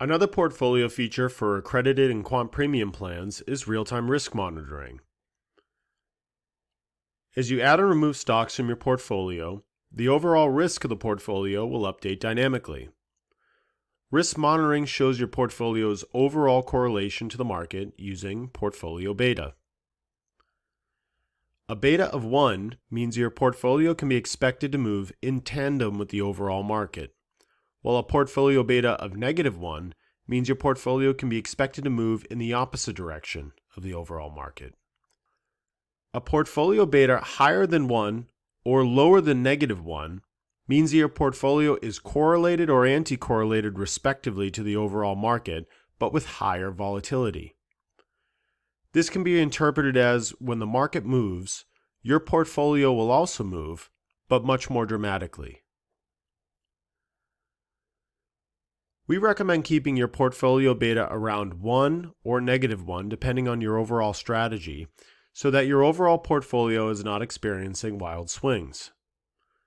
Another portfolio feature for accredited and quant premium plans is real-time risk monitoring. As you add and remove stocks from your portfolio, the overall risk of the portfolio will update dynamically. Risk monitoring shows your portfolio's overall correlation to the market using portfolio beta. A beta of 1 means your portfolio can be expected to move in tandem with the overall market, while a portfolio beta of -1 means your portfolio can be expected to move in the opposite direction of the overall market. A portfolio beta higher than 1 or lower than -1 means that your portfolio is correlated or anti-correlated respectively to the overall market, but with higher volatility. This can be interpreted as when the market moves, your portfolio will also move, but much more dramatically. We recommend keeping your portfolio beta around 1 or -1 depending on your overall strategy, so that your overall portfolio is not experiencing wild swings.